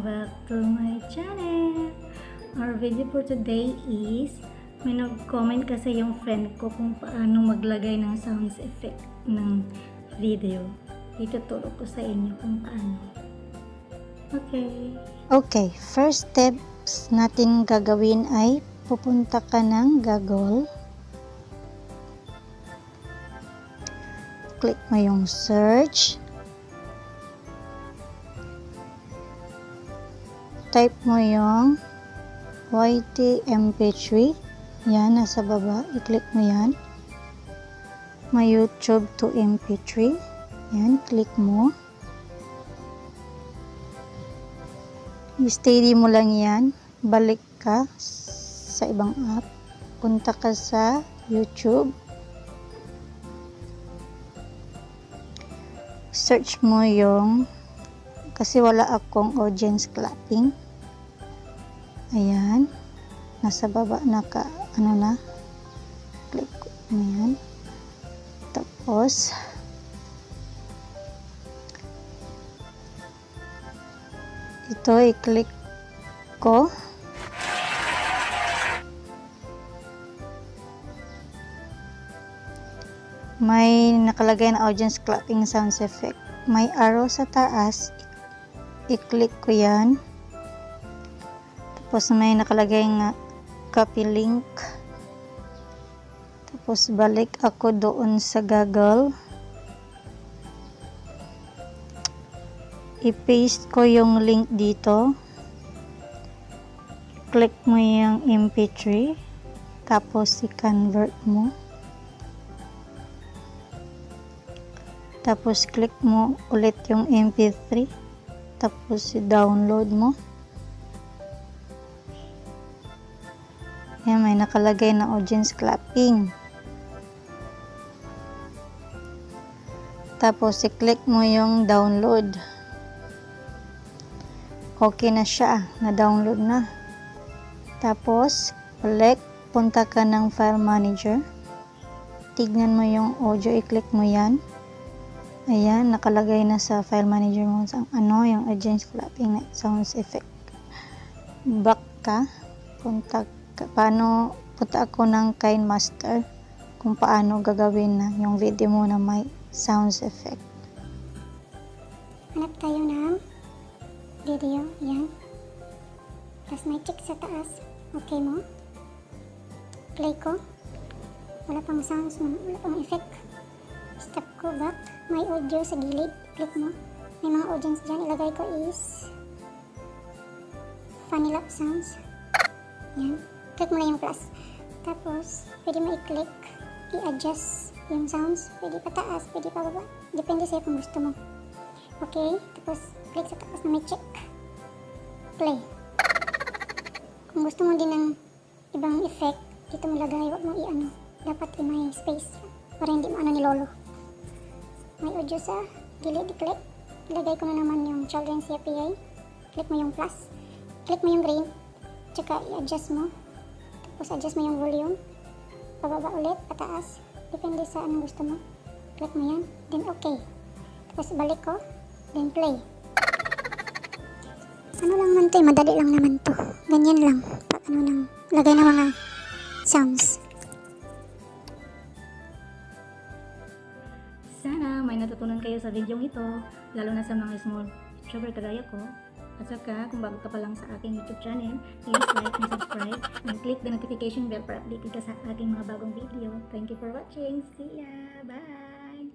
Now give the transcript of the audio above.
back to my channel. Our video for today is may nag-comment kasi yung friend ko kung paano maglagay ng sounds effect ng video. Ituturo ko sa inyo kung paano. Okay, first steps natin gagawin ay pupunta ka ng Google. Click mo yung search. Type mo yung YT MP3. Yan, nasa baba. I-click mo yan. May YouTube to MP3. Yan, click mo. I-steady mo lang yan. Balik ka sa ibang app. Punta ka sa YouTube. Search mo yung, kasi wala akong audience clapping. Ayan. Nasa baba na ka, click mo yan. Tapos, ito i-click ko. May nakalagay na audience clapping sounds effect. May arrow sa taas. I-click ko yan. Tapos may nakalagay nga copy link. Tapos balik ako doon sa Google. I-paste ko yung link dito. Click mo yung MP3. Tapos i-convert mo. Tapos click mo ulit yung MP3. Tapos i-download mo. Ayan, may nakalagay na audience clapping. Tapos i-click mo yung download. Okay na siya. Na-download na. Tapos, balik. Punta ka ng file manager. Tignan mo yung audio. I-click mo yan. Ayan, nakalagay na sa file manager mo yung audience clapping na sounds effect. Back ka. Punta ako ng KineMaster kung paano gagawin na yung video mo na may sounds effect. Hanap tayo ng video, yan. Tapos may check sa taas. Okay mo. Play ko. Wala pang sounds, wala pang effect. Stop ko back. May audio sa gilid. Click mo. May mga audience dyan. Ilagay ko is funny lap sounds. Yan. Click mo na yung plus. Tapos, pwede mo i-click, i-adjust yung sounds. Pwede pataas, pwede pababa. Depende sa'yo kung gusto mo. Okay? Tapos, click sa taas na may check. Play. Kung gusto mo din ng ibang effect, dito mo lagay. Huwag mo i-ano. Dapat may space para hindi maano ni Lolo. May audio sa gilid. I-click. Ilagay ko na naman yung children's API. Click mo yung plus. Click mo yung green. Tsaka i-adjust mo. Tapos adjust mo yung volume. Pababa ulit, pataas. Depende sa anong gusto mo. Click mo yan. Then okay. Tapos balik ko. Then play. Ano lang man to, madali lang naman to. Ganyan lang. Pag lagay na mga sounds. Sana may natutunan kayo sa video ito, lalo na sa mga small YouTuber kagaya ko. At saka, kung bago ka pa lang sa aking YouTube channel, please like and subscribe and click the notification bell para updated ka sa aking mga bagong video. Thank you for watching. See ya! Bye!